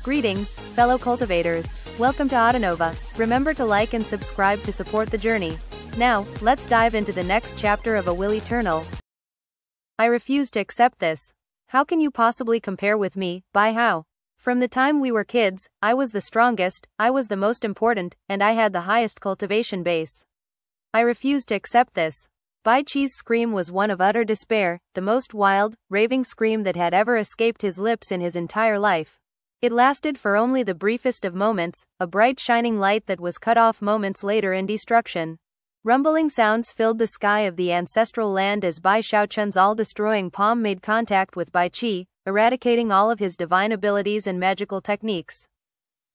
Greetings, fellow cultivators. Welcome to Autonova. Remember to like and subscribe to support the journey. Now, let's dive into the next chapter of A Will Eternal. I refuse to accept this. How can you possibly compare with me, Bai Hao? From the time we were kids, I was the strongest, I was the most important, and I had the highest cultivation base. I refuse to accept this. Bai Qi's scream was one of utter despair, the most wild, raving scream that had ever escaped his lips in his entire life. It lasted for only the briefest of moments, a bright shining light that was cut off moments later in destruction. Rumbling sounds filled the sky of the ancestral land as Bai Xiaochun's all-destroying palm made contact with Bai Qi, eradicating all of his divine abilities and magical techniques.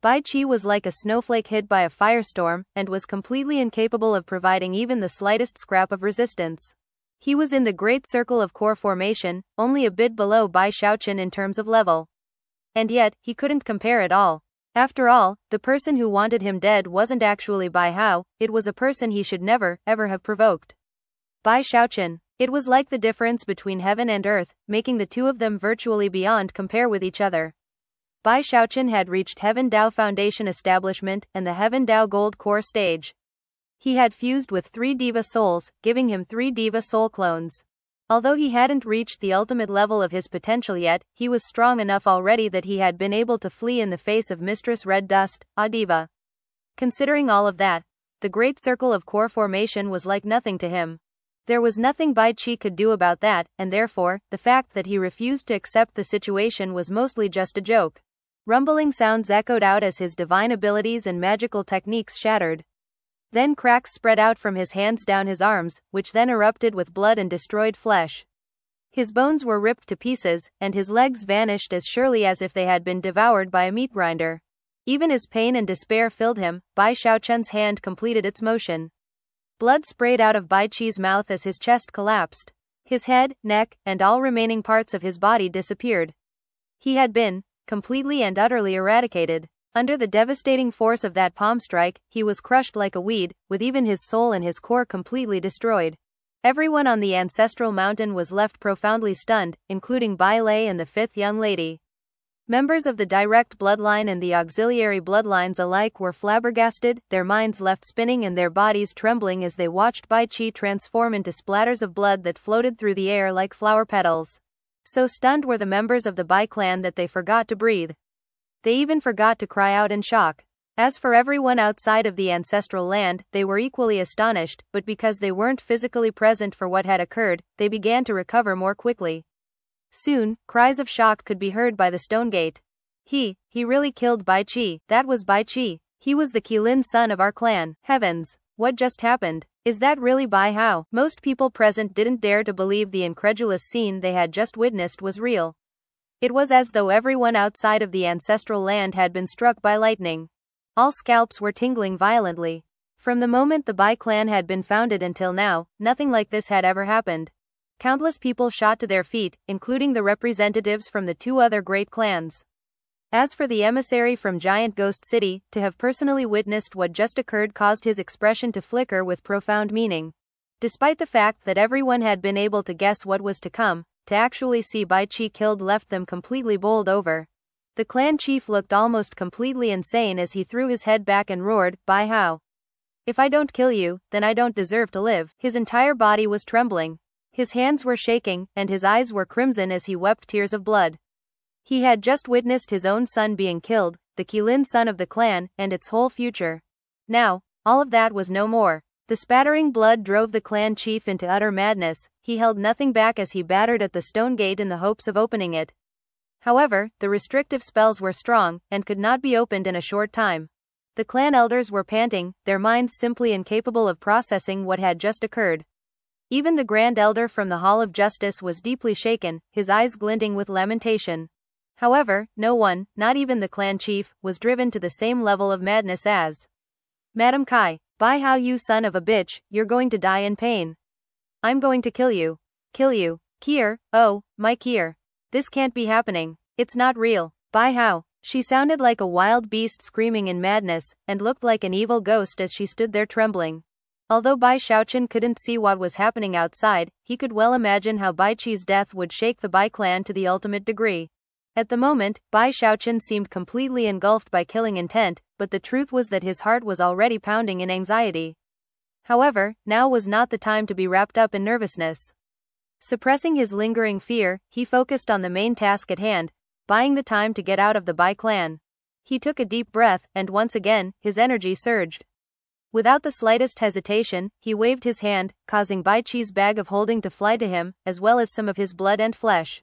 Bai Qi was like a snowflake hit by a firestorm, and was completely incapable of providing even the slightest scrap of resistance. He was in the great circle of core formation, only a bit below Bai Xiaochun in terms of level. And yet, he couldn't compare at all. After all, the person who wanted him dead wasn't actually Bai Hao, it was a person he should never, ever have provoked. Bai Xiaochun. It was like the difference between heaven and earth, making the two of them virtually beyond compare with each other. Bai Xiaochun had reached Heaven Dao Foundation establishment and the Heaven Dao Gold Core stage. He had fused with 3 Deva Souls, giving him 3 Deva Soul clones. Although he hadn't reached the ultimate level of his potential yet, he was strong enough already that he had been able to flee in the face of Mistress Red Dust, a diva. Considering all of that, the great circle of core formation was like nothing to him. There was nothing Bai Qi could do about that, and therefore, the fact that he refused to accept the situation was mostly just a joke. Rumbling sounds echoed out as his divine abilities and magical techniques shattered. Then cracks spread out from his hands down his arms, which then erupted with blood and destroyed flesh. His bones were ripped to pieces, and his legs vanished as surely as if they had been devoured by a meat grinder. Even as pain and despair filled him, Bai Xiaochun's hand completed its motion. Blood sprayed out of Bai Qi's mouth as his chest collapsed. His head, neck, and all remaining parts of his body disappeared. He had been completely and utterly eradicated. Under the devastating force of that palm strike, he was crushed like a weed, with even his soul and his core completely destroyed. Everyone on the ancestral mountain was left profoundly stunned, including Bai Lei and the 5th young lady. Members of the direct bloodline and the auxiliary bloodlines alike were flabbergasted, their minds left spinning and their bodies trembling as they watched Bai Qi transform into splatters of blood that floated through the air like flower petals. So stunned were the members of the Bai clan that they forgot to breathe. They even forgot to cry out in shock. As for everyone outside of the ancestral land, they were equally astonished, but because they weren't physically present for what had occurred, they began to recover more quickly. Soon, cries of shock could be heard by the stone gate. He really killed Bai Qi. That was Bai Qi. He was the Qilin son of our clan. Heavens, what just happened? Is that really Bai Hao? Most people present didn't dare to believe the incredulous scene they had just witnessed was real. It was as though everyone outside of the ancestral land had been struck by lightning. All scalps were tingling violently. From the moment the Bai clan had been founded until now, nothing like this had ever happened. Countless people shot to their feet, including the representatives from the 2 other great clans. As for the emissary from Giant Ghost City, to have personally witnessed what just occurred caused his expression to flicker with profound meaning. Despite the fact that everyone had been able to guess what was to come, to actually see Bai Qi killed left them completely bowled over. The clan chief looked almost completely insane as he threw his head back and roared, "Bai Hao! If I don't kill you, then I don't deserve to live." His entire body was trembling. His hands were shaking, and his eyes were crimson as he wept tears of blood. He had just witnessed his own son being killed, the Qilin son of the clan, and its whole future. Now, all of that was no more. The spattering blood drove the clan chief into utter madness. He held nothing back as he battered at the stone gate in the hopes of opening it. However, the restrictive spells were strong, and could not be opened in a short time. The clan elders were panting, their minds simply incapable of processing what had just occurred. Even the Grand Elder from the Hall of Justice was deeply shaken, his eyes glinting with lamentation. However, no one, not even the clan chief, was driven to the same level of madness as Madam Kai. "Bai Hao, you son of a bitch, you're going to die in pain. I'm going to kill you. Kill you. Kier, oh, my Kier. This can't be happening. It's not real. Bai Hao." She sounded like a wild beast screaming in madness, and looked like an evil ghost as she stood there trembling. Although Bai Xiaochun couldn't see what was happening outside, he could well imagine how Bai Qi's death would shake the Bai clan to the ultimate degree. At the moment, Bai Xiaochun seemed completely engulfed by killing intent, but the truth was that his heart was already pounding in anxiety. However, now was not the time to be wrapped up in nervousness. Suppressing his lingering fear, he focused on the main task at hand, buying the time to get out of the Bai clan. He took a deep breath, and once again, his energy surged. Without the slightest hesitation, he waved his hand, causing Bai Qi's bag of holding to fly to him, as well as some of his blood and flesh.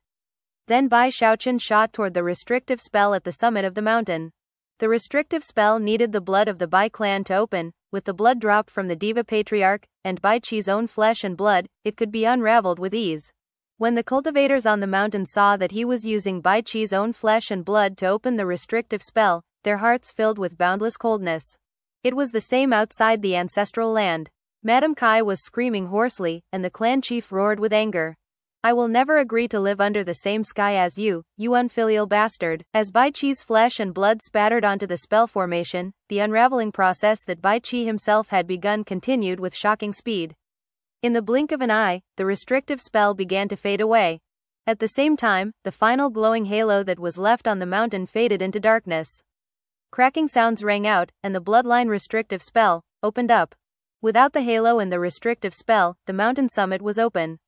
Then Bai Xiaochun shot toward the restrictive spell at the summit of the mountain. The restrictive spell needed the blood of the Bai clan to open. With the blood drop from the Deva Patriarch, and Bai Qi's own flesh and blood, it could be unraveled with ease. When the cultivators on the mountain saw that he was using Bai Qi's own flesh and blood to open the restrictive spell, their hearts filled with boundless coldness. It was the same outside the ancestral land. Madame Kai was screaming hoarsely, and the clan chief roared with anger. I will never agree to live under the same sky as you, you unfilial bastard. As Bai Qi's flesh and blood spattered onto the spell formation, the unraveling process that Bai Qi himself had begun continued with shocking speed. In the blink of an eye, the restrictive spell began to fade away. At the same time, the final glowing halo that was left on the mountain faded into darkness. Cracking sounds rang out, and the bloodline restrictive spell opened up. Without the halo and the restrictive spell, the mountain summit was open.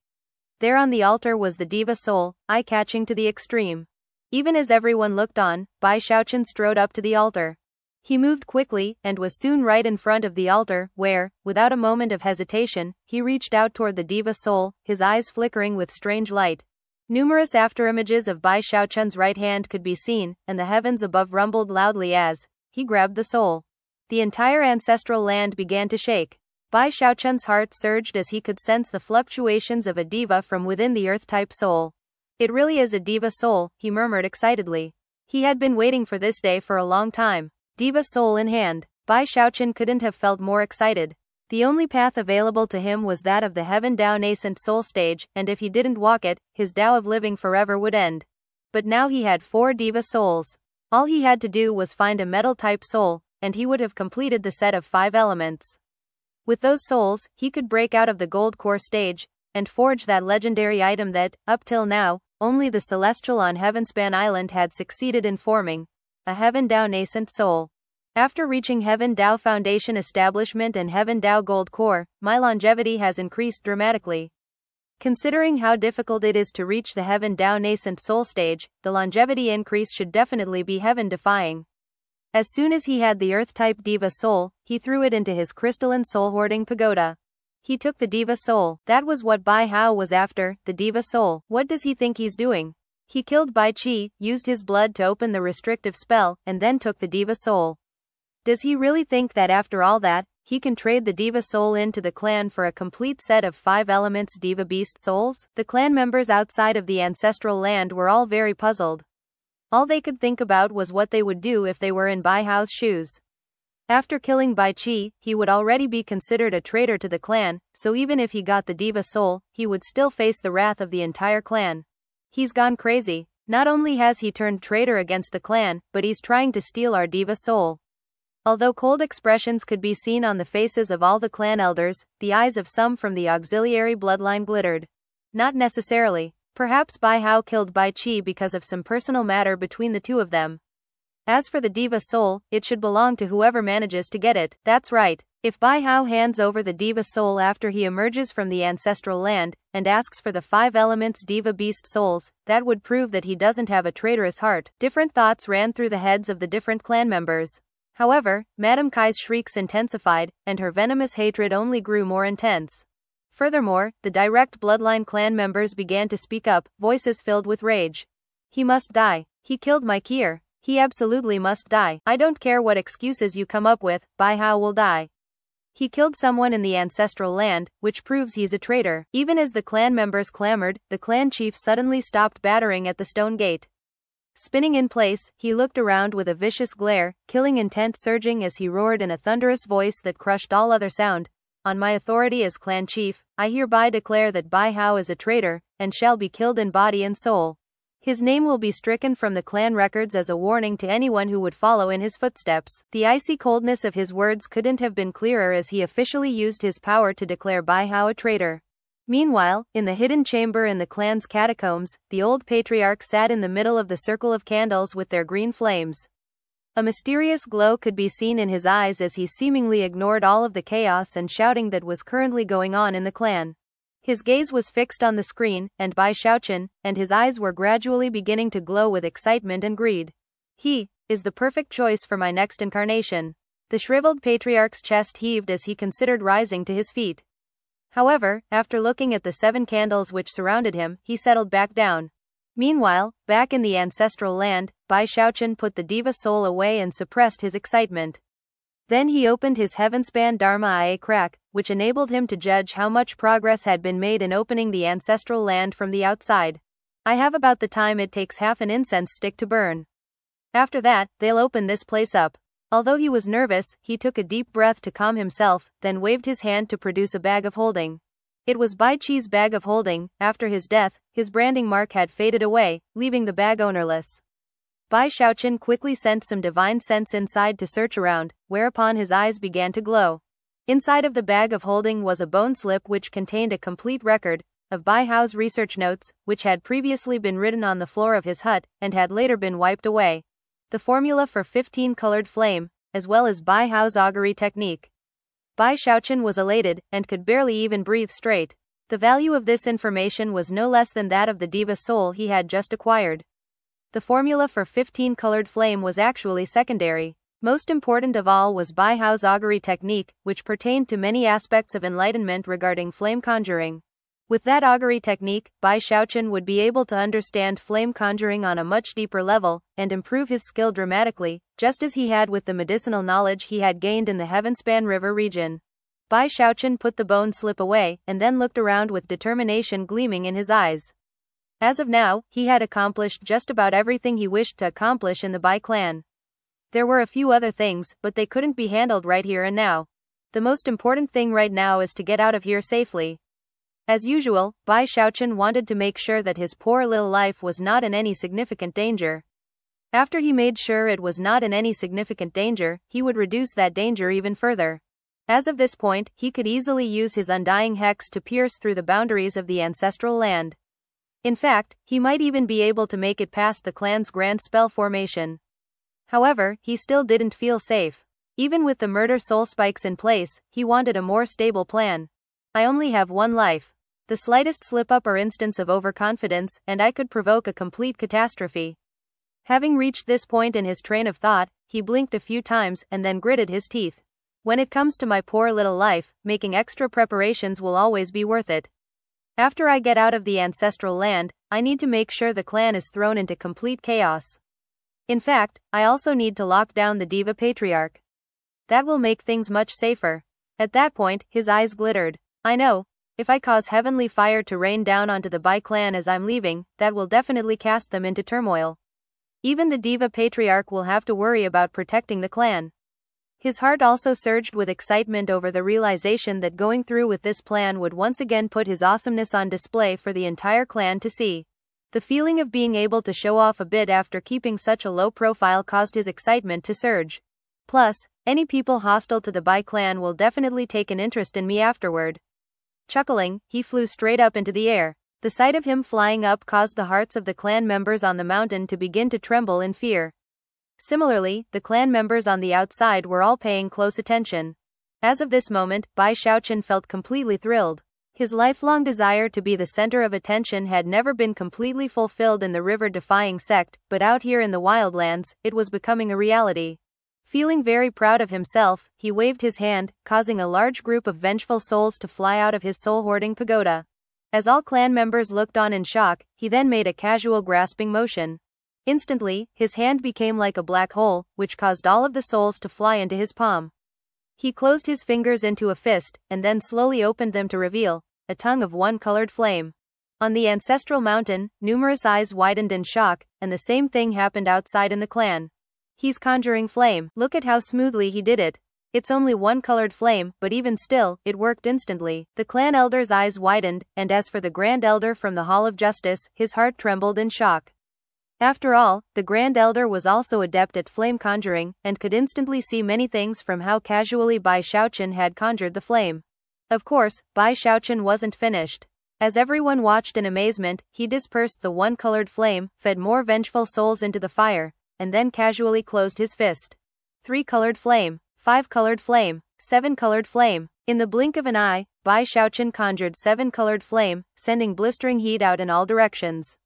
There on the altar was the Deva Soul, eye-catching to the extreme. Even as everyone looked on, Bai Xiaochun strode up to the altar. He moved quickly, and was soon right in front of the altar, where, without a moment of hesitation, he reached out toward the Deva Soul, his eyes flickering with strange light. Numerous afterimages of Bai Xiaochun's right hand could be seen, and the heavens above rumbled loudly as he grabbed the soul. The entire ancestral land began to shake. Bai Xiaochun's heart surged as he could sense the fluctuations of a diva from within the earth-type soul. It really is a Deva Soul, he murmured excitedly. He had been waiting for this day for a long time. Deva Soul in hand, Bai Xiaochun couldn't have felt more excited. The only path available to him was that of the Heaven Dao nascent soul stage, and if he didn't walk it, his Dao of living forever would end. But now he had 4 Deva Souls. All he had to do was find a metal-type soul, and he would have completed the set of 5 elements. With those souls, he could break out of the gold core stage, and forge that legendary item that, up till now, only the Celestial on Heavenspan Island had succeeded in forming. A Heaven Dao nascent soul. After reaching Heaven Dao Foundation Establishment and Heaven Dao Gold Core, my longevity has increased dramatically. Considering how difficult it is to reach the Heaven Dao nascent soul stage, the longevity increase should definitely be heaven-defying. As soon as he had the Earth-type Deva Soul, he threw it into his crystalline soul-hoarding pagoda. He took the Deva Soul. That was what Bai Hao was after, the Deva Soul. What does he think he's doing? He killed Bai Qi, used his blood to open the restrictive spell, and then took the Deva Soul. Does he really think that after all that, he can trade the Deva Soul into the clan for a complete set of 5 elements Deva Beast Souls? The clan members outside of the ancestral land were all very puzzled. All they could think about was what they would do if they were in Bai Hao's shoes. After killing Bai Qi, he would already be considered a traitor to the clan, so even if he got the Deva Soul, he would still face the wrath of the entire clan. He's gone crazy. Not only has he turned traitor against the clan, but he's trying to steal our Deva Soul. Although cold expressions could be seen on the faces of all the clan elders, the eyes of some from the auxiliary bloodline glittered. Not necessarily. Perhaps Bai Hao killed Bai Qi because of some personal matter between the two of them. As for the Deva Soul, it should belong to whoever manages to get it. That's right. If Bai Hao hands over the Deva Soul after he emerges from the ancestral land, and asks for the 5 elements Deva Beast Souls, that would prove that he doesn't have a traitorous heart. Different thoughts ran through the heads of the different clan members. However, Madame Kai's shrieks intensified, and her venomous hatred only grew more intense. Furthermore, the direct bloodline clan members began to speak up, voices filled with rage. He must die. He killed my Kier. He absolutely must die. I don't care what excuses you come up with, Bai Hao will die. He killed someone in the ancestral land, which proves he's a traitor. Even as the clan members clamored, the clan chief suddenly stopped battering at the stone gate. Spinning in place, he looked around with a vicious glare, killing intent surging as he roared in a thunderous voice that crushed all other sound. On my authority as clan chief, I hereby declare that Bai Hao is a traitor, and shall be killed in body and soul. His name will be stricken from the clan records as a warning to anyone who would follow in his footsteps. The icy coldness of his words couldn't have been clearer as he officially used his power to declare Bai Hao a traitor. Meanwhile, in the hidden chamber in the clan's catacombs, the old patriarch sat in the middle of the circle of candles with their green flames. A mysterious glow could be seen in his eyes as he seemingly ignored all of the chaos and shouting that was currently going on in the clan. His gaze was fixed on the screen, and Bai Xiaochun, and his eyes were gradually beginning to glow with excitement and greed. He is the perfect choice for my next incarnation. The shriveled patriarch's chest heaved as he considered rising to his feet. However, after looking at the 7 candles which surrounded him, he settled back down. Meanwhile, back in the ancestral land, Bai Xiaochun put the Deva Soul away and suppressed his excitement. Then he opened his heavenspan Dharma Eye crack, which enabled him to judge how much progress had been made in opening the ancestral land from the outside. I have about the time it takes half an incense stick to burn. After that, they'll open this place up. Although he was nervous, he took a deep breath to calm himself, then waved his hand to produce a bag of holding. It was Bai Chi's bag of holding. After his death, his branding mark had faded away, leaving the bag ownerless. Bai Xiaochun quickly sent some divine sense inside to search around, whereupon his eyes began to glow. Inside of the bag of holding was a bone slip which contained a complete record of Bai Hao's research notes, which had previously been written on the floor of his hut, and had later been wiped away. The formula for 15-colored flame, as well as Bai Hao's augury technique. Bai Xiaochun was elated, and could barely even breathe straight. The value of this information was no less than that of the Deva Soul he had just acquired. The formula for 15-colored flame was actually secondary. Most important of all was Bai Hao's augury technique, which pertained to many aspects of enlightenment regarding flame conjuring. With that augury technique, Bai Xiaochun would be able to understand flame conjuring on a much deeper level, and improve his skill dramatically, just as he had with the medicinal knowledge he had gained in the Heavenspan River region. Bai Xiaochun put the bone slip away, and then looked around with determination gleaming in his eyes. As of now, he had accomplished just about everything he wished to accomplish in the Bai clan. There were a few other things, but they couldn't be handled right here and now. The most important thing right now is to get out of here safely. As usual, Bai Xiaochun wanted to make sure that his poor little life was not in any significant danger. After he made sure it was not in any significant danger, he would reduce that danger even further. As of this point, he could easily use his undying hex to pierce through the boundaries of the ancestral land. In fact, he might even be able to make it past the clan's grand spell formation. However, he still didn't feel safe. Even with the murder soul spikes in place, he wanted a more stable plan. I only have one life. The slightest slip-up or instance of overconfidence, and I could provoke a complete catastrophe. Having reached this point in his train of thought, he blinked a few times and then gritted his teeth. When it comes to my poor little life, making extra preparations will always be worth it. After I get out of the ancestral land, I need to make sure the clan is thrown into complete chaos. In fact, I also need to lock down the Deva Patriarch. That will make things much safer. At that point, his eyes glittered. I know. If I cause heavenly fire to rain down onto the Bai clan as I'm leaving, that will definitely cast them into turmoil. Even the Deva Patriarch will have to worry about protecting the clan. His heart also surged with excitement over the realization that going through with this plan would once again put his awesomeness on display for the entire clan to see. The feeling of being able to show off a bit after keeping such a low profile caused his excitement to surge. Plus, any people hostile to the Bai clan will definitely take an interest in me afterward. Chuckling, he flew straight up into the air. The sight of him flying up caused the hearts of the clan members on the mountain to begin to tremble in fear. Similarly, the clan members on the outside were all paying close attention. As of this moment, Bai Xiaochun felt completely thrilled. His lifelong desire to be the center of attention had never been completely fulfilled in the river-defying sect, but out here in the wildlands, it was becoming a reality. Feeling very proud of himself, he waved his hand, causing a large group of vengeful souls to fly out of his soul-hoarding pagoda. As all clan members looked on in shock, he then made a casual grasping motion. Instantly, his hand became like a black hole, which caused all of the souls to fly into his palm. He closed his fingers into a fist, and then slowly opened them to reveal a tongue of one-colored flame. On the ancestral mountain, numerous eyes widened in shock, and the same thing happened outside in the clan. He's conjuring flame. Look at how smoothly he did it. It's only one-colored flame, but even still, it worked instantly. The clan elder's eyes widened, and as for the Grand Elder from the Hall of Justice, his heart trembled in shock. After all, the Grand Elder was also adept at flame conjuring, and could instantly see many things from how casually Bai Xiaochun had conjured the flame. Of course, Bai Xiaochun wasn't finished. As everyone watched in amazement, he dispersed the one-colored flame, fed more vengeful souls into the fire, and then casually closed his fist. 3-colored flame, 5-colored flame, 7-colored flame. In the blink of an eye, Bai Xiaochun conjured 7-colored flame, sending blistering heat out in all directions.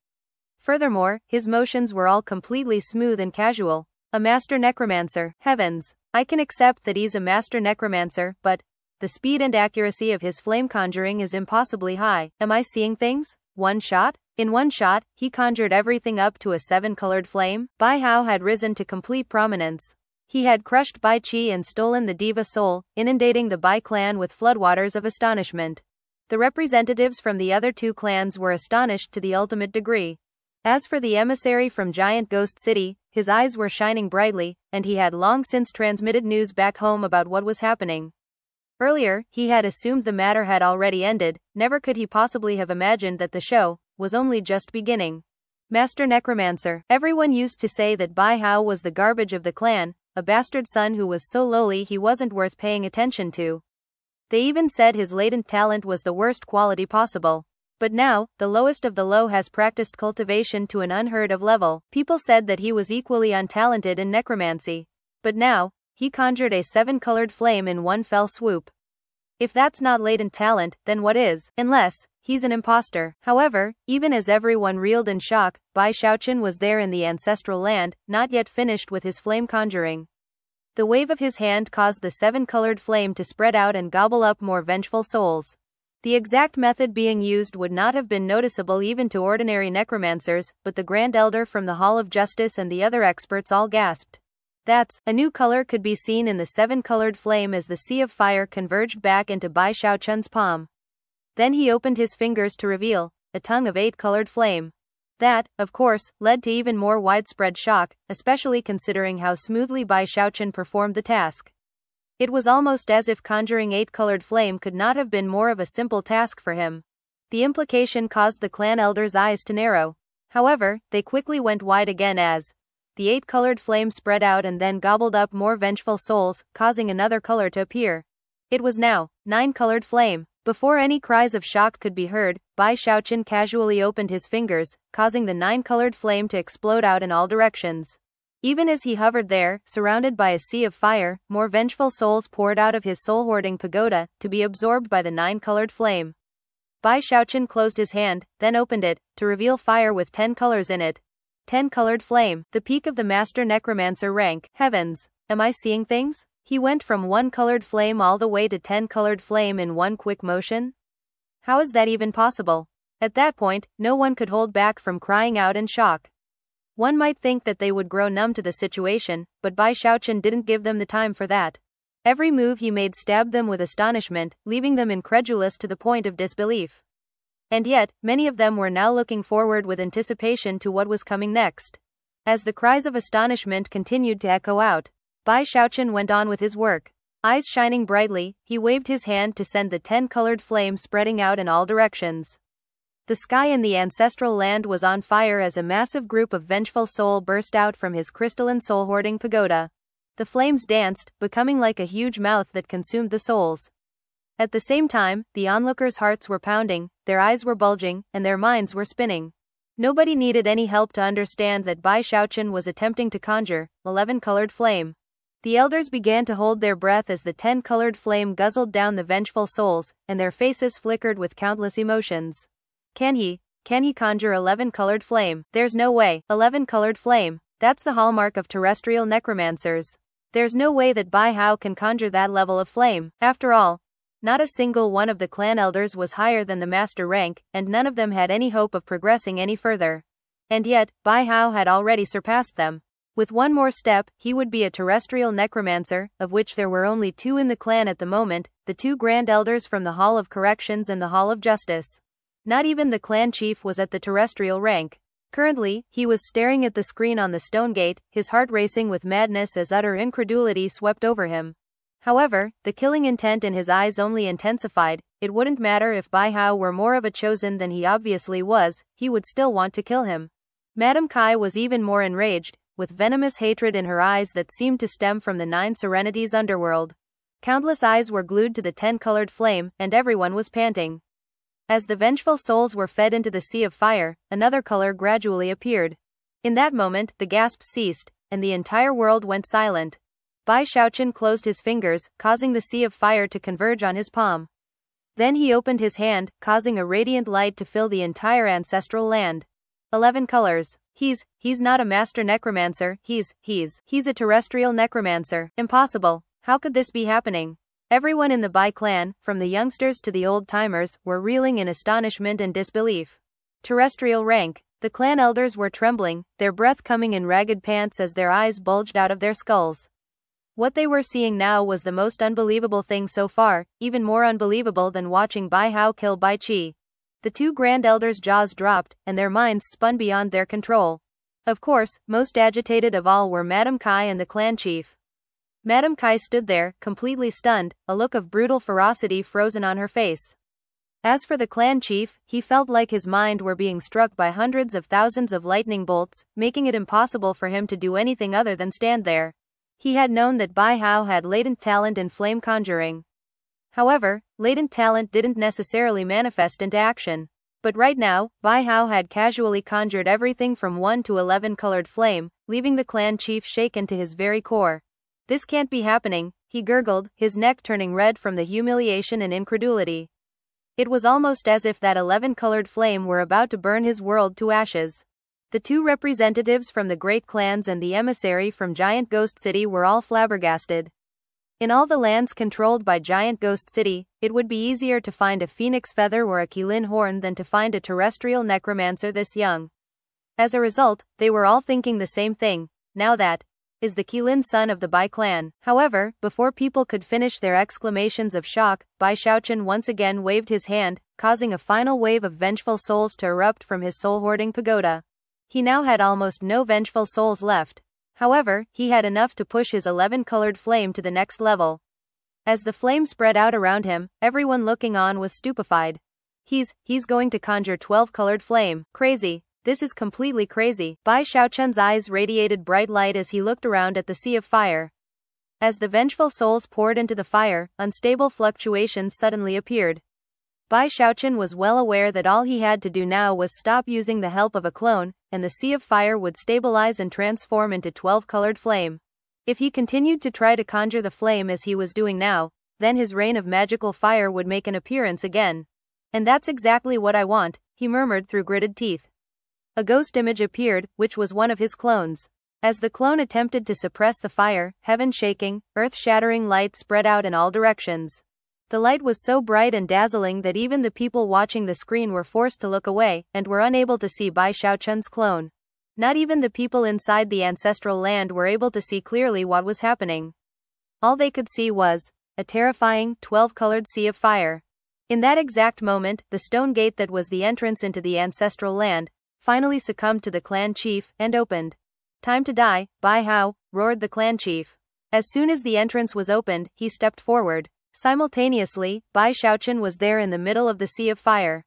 Furthermore, his motions were all completely smooth and casual. A master necromancer. Heavens! I can accept that he's a master necromancer, but the speed and accuracy of his flame conjuring is impossibly high. Am I seeing things? One shot? In one shot, he conjured everything up to a 7-colored flame. Bai Hao had risen to complete prominence. He had crushed Bai Qi and stolen the Deva Soul, inundating the Bai clan with floodwaters of astonishment. The representatives from the other two clans were astonished to the ultimate degree. As for the emissary from Giant Ghost City, his eyes were shining brightly, and he had long since transmitted news back home about what was happening. Earlier, he had assumed the matter had already ended. Never could he possibly have imagined that the show was only just beginning. Master Necromancer. Everyone used to say that Bai Hao was the garbage of the clan, a bastard son who was so lowly he wasn't worth paying attention to. They even said his latent talent was the worst quality possible. But now, the lowest of the low has practiced cultivation to an unheard of level. People said that he was equally untalented in necromancy. But now, he conjured a 7-colored flame in one fell swoop. If that's not latent talent, then what is? Unless he's an imposter. However, even as everyone reeled in shock, Bai Xiaochun was there in the ancestral land, not yet finished with his flame conjuring. The wave of his hand caused the 7-colored flame to spread out and gobble up more vengeful souls. The exact method being used would not have been noticeable even to ordinary necromancers, but the Grand Elder from the Hall of Justice and the other experts all gasped. That's, a new color could be seen in the 7-colored flame as the sea of fire converged back into Bai Xiaochun's palm. Then he opened his fingers to reveal a tongue of 8-colored flame. That, of course, led to even more widespread shock, especially considering how smoothly Bai Xiaochun performed the task. It was almost as if conjuring 8-colored flame could not have been more of a simple task for him. The implication caused the clan elder's eyes to narrow. However, they quickly went wide again as the 8-colored flame spread out and then gobbled up more vengeful souls, causing another color to appear. It was now 9-colored flame. Before any cries of shock could be heard, Bai Xiaochun casually opened his fingers, causing the 9-colored flame to explode out in all directions. Even as he hovered there, surrounded by a sea of fire, more vengeful souls poured out of his soul-hoarding pagoda, to be absorbed by the 9-colored flame. Bai Xiaochun closed his hand, then opened it, to reveal fire with 10 colors in it. 10-colored flame, the peak of the Master Necromancer rank. Heavens! Am I seeing things? He went from 1-colored flame all the way to 10-colored flame in one quick motion? How is that even possible? At that point, no one could hold back from crying out in shock. One might think that they would grow numb to the situation, but Bai Xiaochun didn't give them the time for that. Every move he made stabbed them with astonishment, leaving them incredulous to the point of disbelief. And yet, many of them were now looking forward with anticipation to what was coming next. As the cries of astonishment continued to echo out, Bai Xiaochun went on with his work. Eyes shining brightly, he waved his hand to send the 10-colored flame spreading out in all directions. The sky in the ancestral land was on fire as a massive group of vengeful soul burst out from his crystalline soul-hoarding pagoda. The flames danced, becoming like a huge mouth that consumed the souls. At the same time, the onlookers' hearts were pounding, their eyes were bulging, and their minds were spinning. Nobody needed any help to understand that Bai Xiaochun was attempting to conjure 11-colored flame. The elders began to hold their breath as the 10-colored flame guzzled down the vengeful souls, and their faces flickered with countless emotions. Can he conjure 11-colored flame? There's no way. 11-colored flame. That's the hallmark of terrestrial necromancers. There's no way that Bai Hao can conjure that level of flame. After all, not a single one of the clan elders was higher than the master rank, and none of them had any hope of progressing any further. And yet, Bai Hao had already surpassed them. With one more step, he would be a terrestrial necromancer, of which there were only 2 in the clan at the moment, the 2 grand elders from the Hall of Corrections and the Hall of Justice. Not even the clan chief was at the terrestrial rank. Currently, he was staring at the screen on the stone gate, his heart racing with madness as utter incredulity swept over him. However, the killing intent in his eyes only intensified. It wouldn't matter if Bai Hao were more of a chosen than he obviously was, he would still want to kill him. Madame Kai was even more enraged, with venomous hatred in her eyes that seemed to stem from the 9 Serenities underworld. Countless eyes were glued to the 10-colored flame, and everyone was panting. As the vengeful souls were fed into the sea of fire, another color gradually appeared. In that moment, the gasps ceased, and the entire world went silent. Bai Xiaochun closed his fingers, causing the sea of fire to converge on his palm. Then he opened his hand, causing a radiant light to fill the entire ancestral land. 11 colors. He's not a master necromancer, he's a terrestrial necromancer. Impossible. How could this be happening? Everyone in the Bai clan, from the youngsters to the old-timers, were reeling in astonishment and disbelief. Terrestrial rank. The clan elders were trembling, their breath coming in ragged pants as their eyes bulged out of their skulls. What they were seeing now was the most unbelievable thing so far, even more unbelievable than watching Bai Hao kill Bai Qi. The two grand elders' jaws dropped, and their minds spun beyond their control. Of course, most agitated of all were Madame Kai and the clan chief. Madame Kai stood there, completely stunned, a look of brutal ferocity frozen on her face. As for the clan chief, he felt like his mind were being struck by hundreds of thousands of lightning bolts, making it impossible for him to do anything other than stand there. He had known that Bai Hao had latent talent in flame conjuring. However, latent talent didn't necessarily manifest into action. But right now, Bai Hao had casually conjured everything from 1 to 11 colored flame, leaving the clan chief shaken to his very core. This can't be happening, he gurgled, his neck turning red from the humiliation and incredulity. It was almost as if that 11 colored flame were about to burn his world to ashes. The two representatives from the great clans and the emissary from Giant Ghost City were all flabbergasted. In all the lands controlled by Giant Ghost City, it would be easier to find a phoenix feather or a Qilin horn than to find a terrestrial necromancer this young. As a result, they were all thinking the same thing. Now that is the Qilin son of the Bai clan. However, before people could finish their exclamations of shock, Bai Xiaochun once again waved his hand, causing a final wave of vengeful souls to erupt from his soul-hoarding pagoda. He now had almost no vengeful souls left. However, he had enough to push his 11-colored flame to the next level. As the flame spread out around him, everyone looking on was stupefied. He's going to conjure 12-colored flame. Crazy. This is completely crazy. Bai Xiaochun's eyes radiated bright light as he looked around at the sea of fire. As the vengeful souls poured into the fire, unstable fluctuations suddenly appeared. Bai Xiaochun was well aware that all he had to do now was stop using the help of a clone, and the sea of fire would stabilize and transform into 12-colored flame. If he continued to try to conjure the flame as he was doing now, then his reign of magical fire would make an appearance again. And that's exactly what I want, he murmured through gritted teeth. A ghost image appeared, which was one of his clones. As the clone attempted to suppress the fire, heaven shaking, earth-shattering light spread out in all directions. The light was so bright and dazzling that even the people watching the screen were forced to look away, and were unable to see Bai Xiaochun's clone. Not even the people inside the ancestral land were able to see clearly what was happening. All they could see was a terrifying, 12-colored sea of fire. In that exact moment, the stone gate that was the entrance into the ancestral land finally succumbed to the clan chief and opened. Time to die, Bai Hao, roared the clan chief. As soon as the entrance was opened, he stepped forward. Simultaneously, Bai Xiaochun was there in the middle of the sea of fire.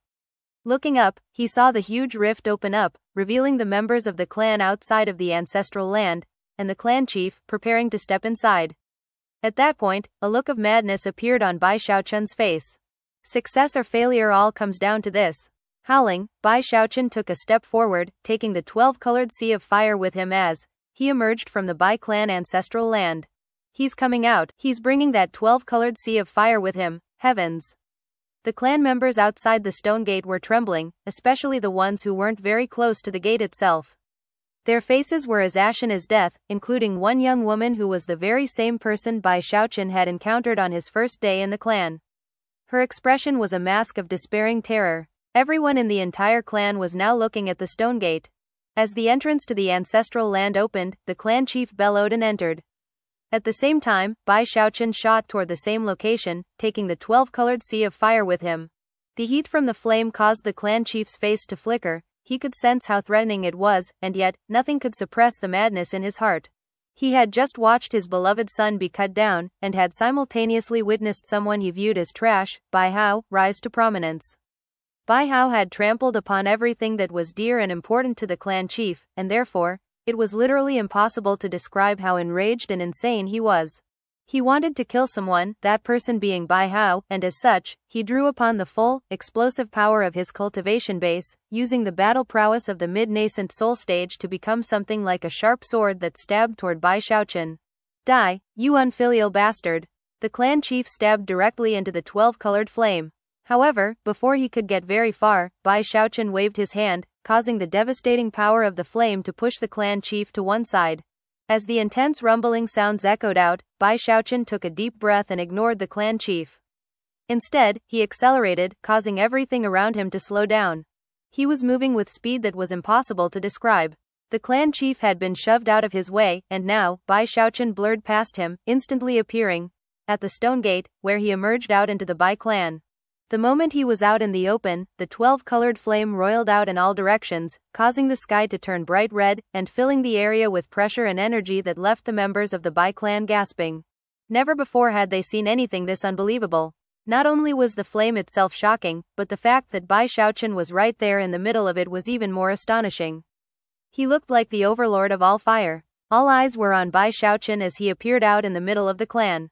Looking up, he saw the huge rift open up, revealing the members of the clan outside of the ancestral land, and the clan chief preparing to step inside. At that point, a look of madness appeared on Bai Xiaochun's face. Success or failure all comes down to this. Howling, Bai Xiaochun took a step forward, taking the 12-colored sea of fire with him as he emerged from the Bai clan ancestral land. He's coming out, he's bringing that 12-colored sea of fire with him, heavens. The clan members outside the stone gate were trembling, especially the ones who weren't very close to the gate itself. Their faces were as ashen as death, including one young woman who was the very same person Bai Xiaochun had encountered on his first day in the clan. Her expression was a mask of despairing terror. Everyone in the entire clan was now looking at the stone gate. As the entrance to the ancestral land opened, the clan chief bellowed and entered. At the same time, Bai Xiaochun shot toward the same location, taking the 12-colored sea of fire with him. The heat from the flame caused the clan chief's face to flicker. He could sense how threatening it was, and yet, nothing could suppress the madness in his heart. He had just watched his beloved son be cut down, and had simultaneously witnessed someone he viewed as trash, Bai Hao, rise to prominence. Bai Hao had trampled upon everything that was dear and important to the clan chief, and therefore, it was literally impossible to describe how enraged and insane he was. He wanted to kill someone, that person being Bai Hao, and as such, he drew upon the full, explosive power of his cultivation base, using the battle prowess of the mid-nascent soul stage to become something like a sharp sword that stabbed toward Bai Xiaochun. Die, you unfilial bastard. The clan chief stabbed directly into the 12-colored flame. However, before he could get very far, Bai Xiaochun waved his hand, causing the devastating power of the flame to push the clan chief to one side. As the intense rumbling sounds echoed out, Bai Xiaochun took a deep breath and ignored the clan chief. Instead, he accelerated, causing everything around him to slow down. He was moving with speed that was impossible to describe. The clan chief had been shoved out of his way, and now, Bai Xiaochun blurred past him, instantly appearing at the stone gate, where he emerged out into the Bai clan. The moment he was out in the open, the 12-colored flame roiled out in all directions, causing the sky to turn bright red, and filling the area with pressure and energy that left the members of the Bai clan gasping. Never before had they seen anything this unbelievable. Not only was the flame itself shocking, but the fact that Bai Xiaochun was right there in the middle of it was even more astonishing. He looked like the overlord of all fire. All eyes were on Bai Xiaochun as he appeared out in the middle of the clan.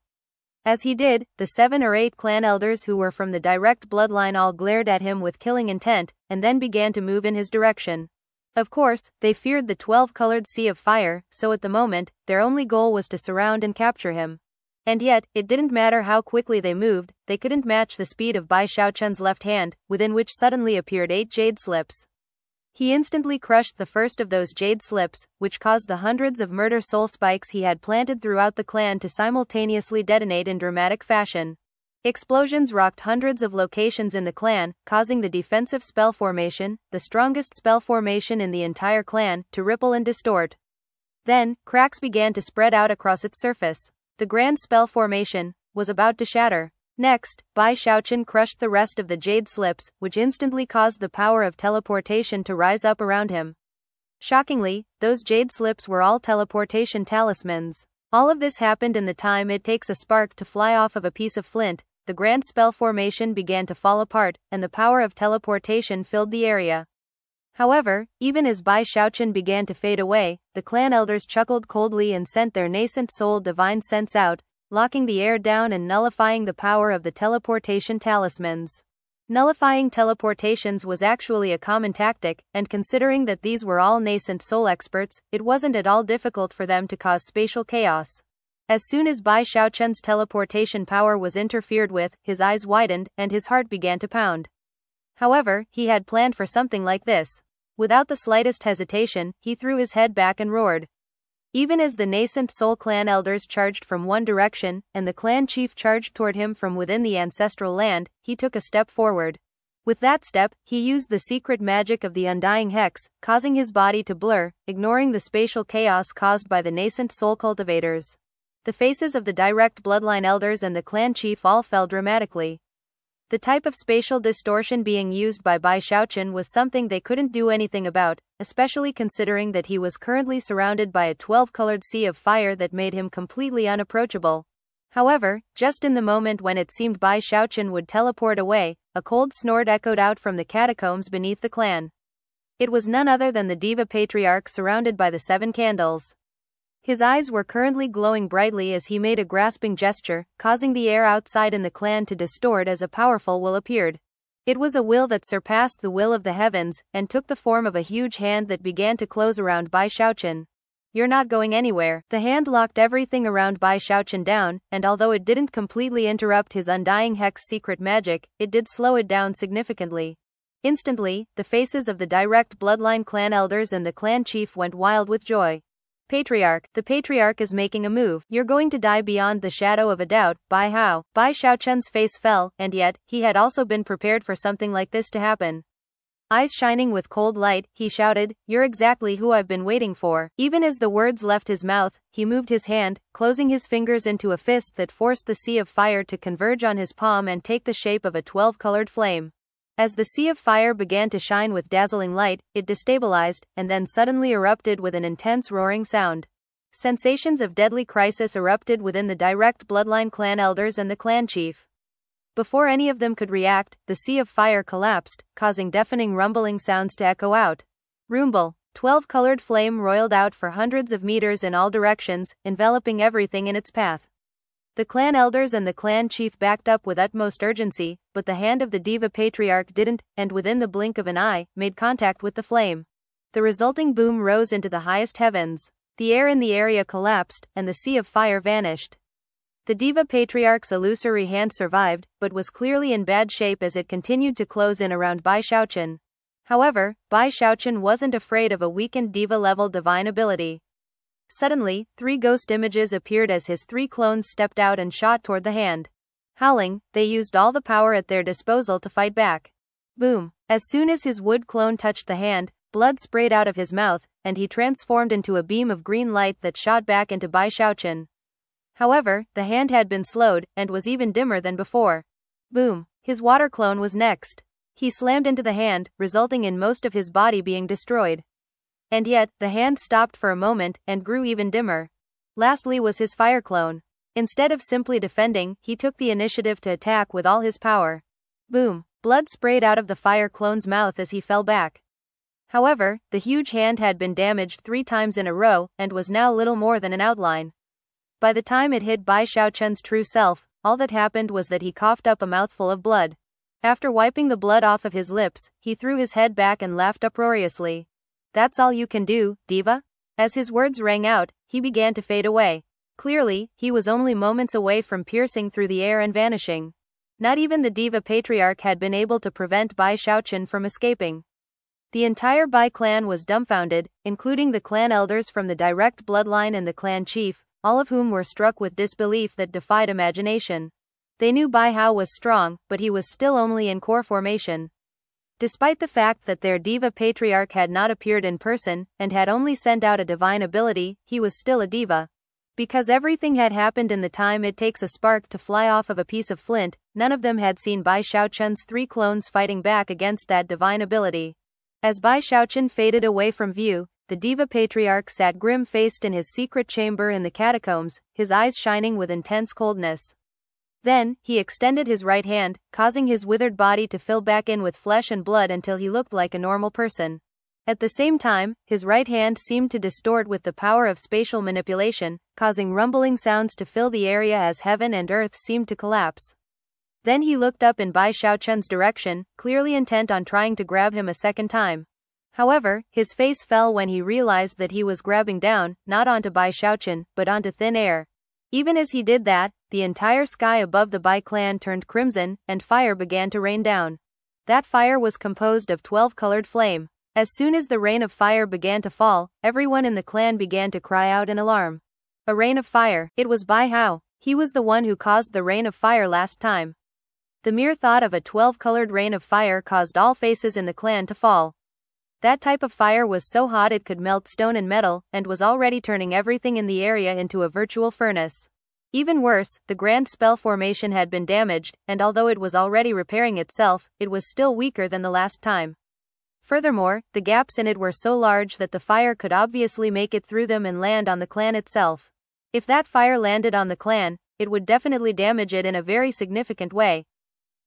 As he did, the 7 or 8 clan elders who were from the direct bloodline all glared at him with killing intent, and then began to move in his direction. Of course, they feared the 12-colored sea of fire, so at the moment, their only goal was to surround and capture him. And yet, it didn't matter how quickly they moved, they couldn't match the speed of Bai Xiaochun's left hand, within which suddenly appeared 8 jade slips. He instantly crushed the first of those jade slips, which caused the hundreds of murder soul spikes he had planted throughout the clan to simultaneously detonate in dramatic fashion. Explosions rocked hundreds of locations in the clan, causing the defensive spell formation, the strongest spell formation in the entire clan, to ripple and distort. Then, cracks began to spread out across its surface. The grand spell formation was about to shatter. Next, Bai Xiaochun crushed the rest of the jade slips, which instantly caused the power of teleportation to rise up around him. Shockingly, those jade slips were all teleportation talismans. All of this happened in the time it takes a spark to fly off of a piece of flint. The grand spell formation began to fall apart, and the power of teleportation filled the area. However, even as Bai Xiaochun began to fade away, the clan elders chuckled coldly and sent their nascent soul divine sense out, locking the air down and nullifying the power of the teleportation talismans. Nullifying teleportations was actually a common tactic, and considering that these were all nascent soul experts, it wasn't at all difficult for them to cause spatial chaos. As soon as Bai Xiaochun's teleportation power was interfered with, his eyes widened, and his heart began to pound. However, he had planned for something like this. Without the slightest hesitation, he threw his head back and roared. Even as the nascent soul clan elders charged from one direction, and the clan chief charged toward him from within the ancestral land, he took a step forward. With that step, he used the secret magic of the undying hex, causing his body to blur, ignoring the spatial chaos caused by the nascent soul cultivators. The faces of the direct bloodline elders and the clan chief all fell dramatically. The type of spatial distortion being used by Bai Xiaochun was something they couldn't do anything about, especially considering that he was currently surrounded by a 12-colored sea of fire that made him completely unapproachable. However, just in the moment when it seemed Bai Xiaochun would teleport away, a cold snort echoed out from the catacombs beneath the clan. It was none other than the Deva Patriarch surrounded by the 7 candles. His eyes were currently glowing brightly as he made a grasping gesture, causing the air outside in the clan to distort as a powerful will appeared. It was a will that surpassed the will of the heavens, and took the form of a huge hand that began to close around Bai Xiaochun. You're not going anywhere. The hand locked everything around Bai Xiaochun down, and although it didn't completely interrupt his undying hex secret magic, it did slow it down significantly. Instantly, the faces of the direct bloodline clan elders and the clan chief went wild with joy. Patriarch, the Patriarch is making a move. You're going to die beyond the shadow of a doubt, Bai Hao. Bai Xiaochun's face fell, and yet, he had also been prepared for something like this to happen. Eyes shining with cold light, he shouted, "You're exactly who I've been waiting for." Even as the words left his mouth, he moved his hand, closing his fingers into a fist that forced the sea of fire to converge on his palm and take the shape of a 12-colored flame. As the sea of fire began to shine with dazzling light, it destabilized, and then suddenly erupted with an intense roaring sound. Sensations of deadly crisis erupted within the direct bloodline clan elders and the clan chief. Before any of them could react, the sea of fire collapsed, causing deafening rumbling sounds to echo out. Rumble. 12-colored flame roiled out for hundreds of meters in all directions, enveloping everything in its path. The clan elders and the clan chief backed up with utmost urgency, but the hand of the Deva patriarch didn't, and within the blink of an eye, made contact with the flame. The resulting boom rose into the highest heavens. The air in the area collapsed, and the sea of fire vanished. The Deva patriarch's illusory hand survived, but was clearly in bad shape as it continued to close in around Bai Xiaochun. However, Bai Xiaochun wasn't afraid of a weakened Deva-level divine ability. Suddenly, 3 ghost images appeared as his 3 clones stepped out and shot toward the hand. Howling, they used all the power at their disposal to fight back. Boom! As soon as his wood clone touched the hand, blood sprayed out of his mouth, and he transformed into a beam of green light that shot back into Bai Xiaochun. However, the hand had been slowed, and was even dimmer than before. Boom! His water clone was next. He slammed into the hand, resulting in most of his body being destroyed. And yet, the hand stopped for a moment, and grew even dimmer. Lastly was his fire clone. Instead of simply defending, he took the initiative to attack with all his power. Boom! Blood sprayed out of the fire clone's mouth as he fell back. However, the huge hand had been damaged 3 times in a row, and was now little more than an outline. By the time it hit Bai Xiaochun's true self, all that happened was that he coughed up a mouthful of blood. After wiping the blood off of his lips, he threw his head back and laughed uproariously. "That's all you can do, Deva?" As his words rang out, he began to fade away. Clearly, he was only moments away from piercing through the air and vanishing. Not even the Deva patriarch had been able to prevent Bai Xiaochun from escaping. The entire Bai clan was dumbfounded, including the clan elders from the direct bloodline and the clan chief, all of whom were struck with disbelief that defied imagination. They knew Bai Hao was strong, but he was still only in core formation. Despite the fact that their Deva patriarch had not appeared in person, and had only sent out a divine ability, he was still a Deva. Because everything had happened in the time it takes a spark to fly off of a piece of flint, none of them had seen Bai Xiaochun's 3 clones fighting back against that divine ability. As Bai Xiaochun faded away from view, the Deva patriarch sat grim-faced in his secret chamber in the catacombs, his eyes shining with intense coldness. Then, he extended his right hand, causing his withered body to fill back in with flesh and blood until he looked like a normal person. At the same time, his right hand seemed to distort with the power of spatial manipulation, causing rumbling sounds to fill the area as heaven and earth seemed to collapse. Then he looked up in Bai Xiaochun's direction, clearly intent on trying to grab him a second time. However, his face fell when he realized that he was grabbing down, not onto Bai Xiaochun, but onto thin air. Even as he did that, the entire sky above the Bai clan turned crimson, and fire began to rain down. That fire was composed of 12-colored flame. As soon as the rain of fire began to fall, everyone in the clan began to cry out in alarm. A rain of fire. It was Bai Hao. He was the one who caused the rain of fire last time. The mere thought of a 12-colored rain of fire caused all faces in the clan to fall. That type of fire was so hot it could melt stone and metal, and was already turning everything in the area into a virtual furnace. Even worse, the grand spell formation had been damaged, and although it was already repairing itself, it was still weaker than the last time. Furthermore, the gaps in it were so large that the fire could obviously make it through them and land on the clan itself. If that fire landed on the clan, it would definitely damage it in a very significant way.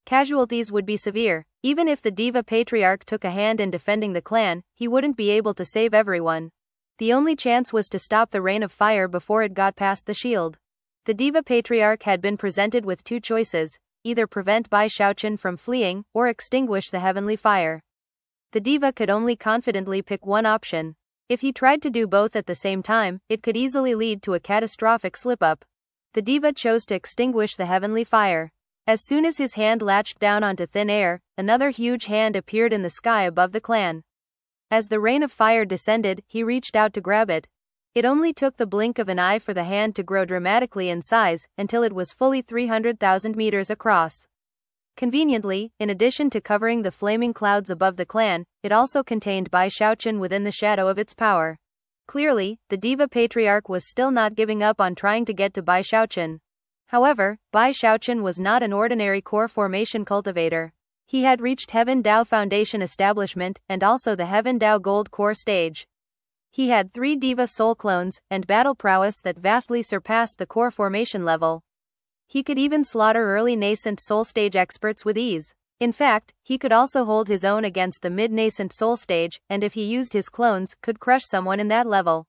Casualties would be severe. Even if the Deva patriarch took a hand in defending the clan, he wouldn't be able to save everyone. The only chance was to stop the rain of fire before it got past the shield. The Deva patriarch had been presented with 2 choices, either prevent Bai Xiaochun from fleeing, or extinguish the heavenly fire. The Deva could only confidently pick one option. If he tried to do both at the same time, it could easily lead to a catastrophic slip-up. The Deva chose to extinguish the heavenly fire. As soon as his hand latched down onto thin air, another huge hand appeared in the sky above the clan. As the rain of fire descended, he reached out to grab it. It only took the blink of an eye for the hand to grow dramatically in size, until it was fully 300,000 meters across. Conveniently, in addition to covering the flaming clouds above the clan, it also contained Bai Xiaochun within the shadow of its power. Clearly, the Deva patriarch was still not giving up on trying to get to Bai Xiaochun. However, Bai Xiaochun was not an ordinary core formation cultivator. He had reached Heaven Dao Foundation establishment, and also the Heaven Dao Gold Core stage. He had 3 Deva Soul clones, and battle prowess that vastly surpassed the core formation level. He could even slaughter early nascent soul stage experts with ease. In fact, he could also hold his own against the mid-nascent soul stage, and if he used his clones, could crush someone in that level.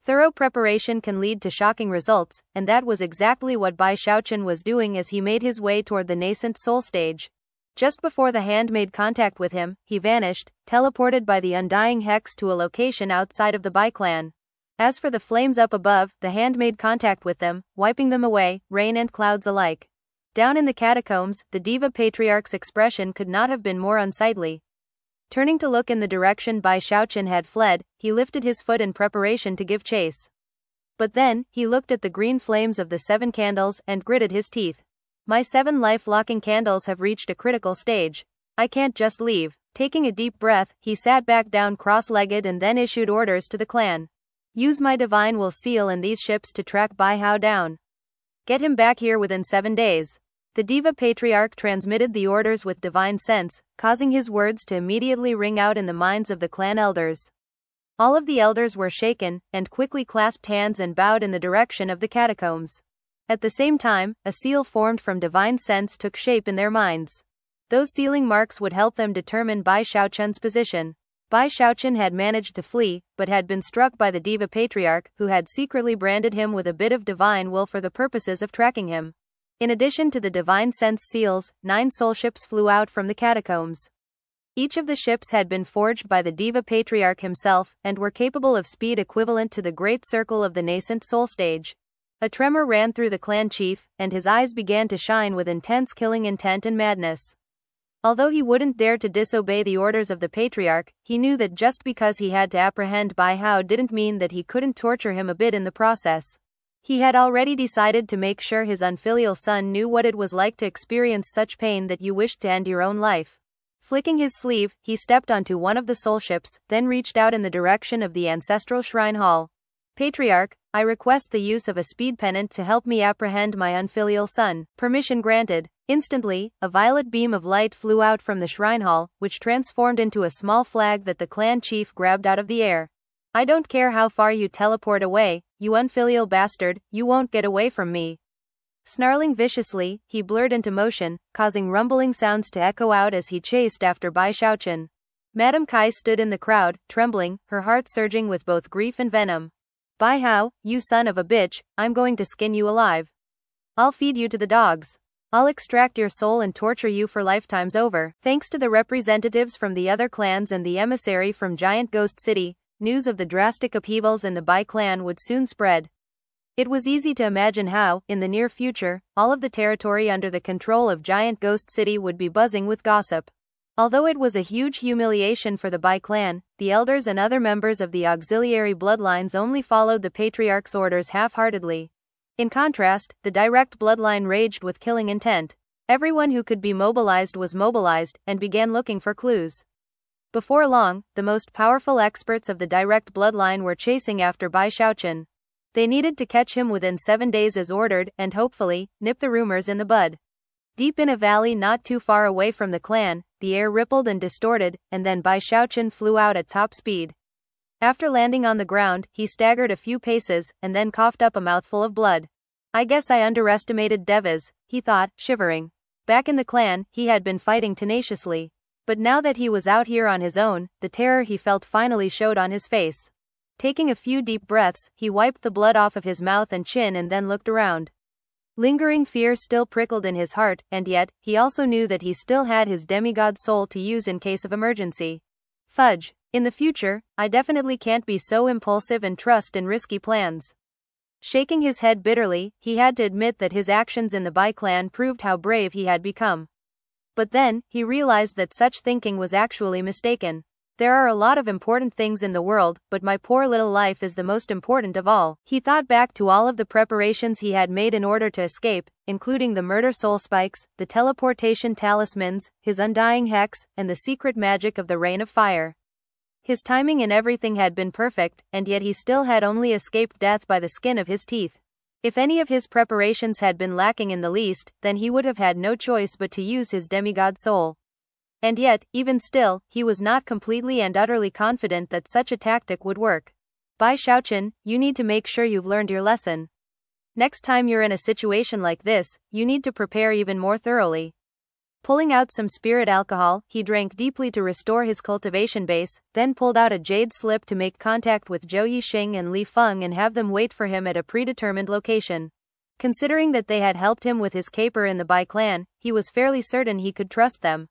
Thorough preparation can lead to shocking results, and that was exactly what Bai Xiaochun was doing as he made his way toward the nascent soul stage. Just before the hand made contact with him, he vanished, teleported by the undying hex to a location outside of the Bai clan. As for the flames up above, the hand made contact with them, wiping them away, rain and clouds alike. Down in the catacombs, the Deva Patriarch's expression could not have been more unsightly. Turning to look in the direction Bai Xiaochun had fled, he lifted his foot in preparation to give chase. But then, he looked at the green flames of the 7 candles and gritted his teeth. My 7 life-locking candles have reached a critical stage. I can't just leave. Taking a deep breath, he sat back down cross-legged and then issued orders to the clan. Use my divine will seal in these ships to track Bai Hao down. Get him back here within 7 days. The Deva Patriarch transmitted the orders with divine sense, causing his words to immediately ring out in the minds of the clan elders. All of the elders were shaken, and quickly clasped hands and bowed in the direction of the catacombs. At the same time, a seal formed from divine sense took shape in their minds. Those sealing marks would help them determine Bai Xiaochun's position. Bai Xiaochun had managed to flee, but had been struck by the Deva Patriarch, who had secretly branded him with a bit of divine will for the purposes of tracking him. In addition to the divine sense seals, 9 soul ships flew out from the catacombs. Each of the ships had been forged by the Deva Patriarch himself, and were capable of speed equivalent to the great circle of the nascent soul stage. A tremor ran through the clan chief, and his eyes began to shine with intense killing intent and madness. Although he wouldn't dare to disobey the orders of the Patriarch, he knew that just because he had to apprehend Bai Hao didn't mean that he couldn't torture him a bit in the process. He had already decided to make sure his unfilial son knew what it was like to experience such pain that you wished to end your own life. Flicking his sleeve, he stepped onto one of the soul ships, then reached out in the direction of the ancestral shrine hall. Patriarch, I request the use of a speed pennant to help me apprehend my unfilial son. Permission granted. Instantly, a violet beam of light flew out from the shrine hall, which transformed into a small flag that the clan chief grabbed out of the air. I don't care how far you teleport away, you unfilial bastard, you won't get away from me. Snarling viciously, he blurred into motion, causing rumbling sounds to echo out as he chased after Bai Xiaochun. Madame Kai stood in the crowd, trembling, her heart surging with both grief and venom. Bai Hao, you son of a bitch, I'm going to skin you alive. I'll feed you to the dogs. I'll extract your soul and torture you for lifetimes over. Thanks to the representatives from the other clans and the emissary from Giant Ghost City, news of the drastic upheavals in the Bai clan would soon spread. It was easy to imagine how, in the near future, all of the territory under the control of Giant Ghost City would be buzzing with gossip. Although it was a huge humiliation for the Bai clan, the elders and other members of the auxiliary bloodlines only followed the Patriarch's orders half-heartedly. In contrast, the direct bloodline raged with killing intent. Everyone who could be mobilized was mobilized, and began looking for clues. Before long, the most powerful experts of the direct bloodline were chasing after Bai Xiaochun. They needed to catch him within 7 days as ordered, and hopefully, nip the rumors in the bud. Deep in a valley not too far away from the clan, the air rippled and distorted, and then Bai Xiaochun flew out at top speed. After landing on the ground, he staggered a few paces, and then coughed up a mouthful of blood. I guess I underestimated Devas, he thought, shivering. Back in the clan, he had been fighting tenaciously. But now that he was out here on his own, the terror he felt finally showed on his face. Taking a few deep breaths, he wiped the blood off of his mouth and chin and then looked around. Lingering fear still prickled in his heart, and yet, he also knew that he still had his demigod soul to use in case of emergency. Fudge. In the future, I definitely can't be so impulsive and trust in risky plans. Shaking his head bitterly, he had to admit that his actions in the Bai clan proved how brave he had become. But then, he realized that such thinking was actually mistaken. There are a lot of important things in the world, but my poor little life is the most important of all. He thought back to all of the preparations he had made in order to escape, including the murder soul spikes, the teleportation talismans, his undying hex, and the secret magic of the rain of fire. His timing and everything had been perfect, and yet he still had only escaped death by the skin of his teeth. If any of his preparations had been lacking in the least, then he would have had no choice but to use his demigod soul. And yet, even still, he was not completely and utterly confident that such a tactic would work. Bai Xiaochun, you need to make sure you've learned your lesson. Next time you're in a situation like this, you need to prepare even more thoroughly. Pulling out some spirit alcohol, he drank deeply to restore his cultivation base, then pulled out a jade slip to make contact with Zhou Yixing and Li Feng and have them wait for him at a predetermined location. Considering that they had helped him with his caper in the Bai clan, he was fairly certain he could trust them.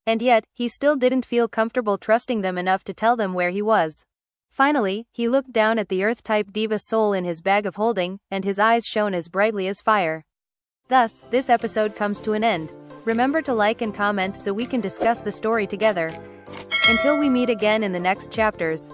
And yet, he still didn't feel comfortable trusting them enough to tell them where he was. Finally, he looked down at the Earth-type Deva Soul in his bag of holding, and his eyes shone as brightly as fire. Thus, this episode comes to an end. Remember to like and comment so we can discuss the story together. Until we meet again in the next chapters.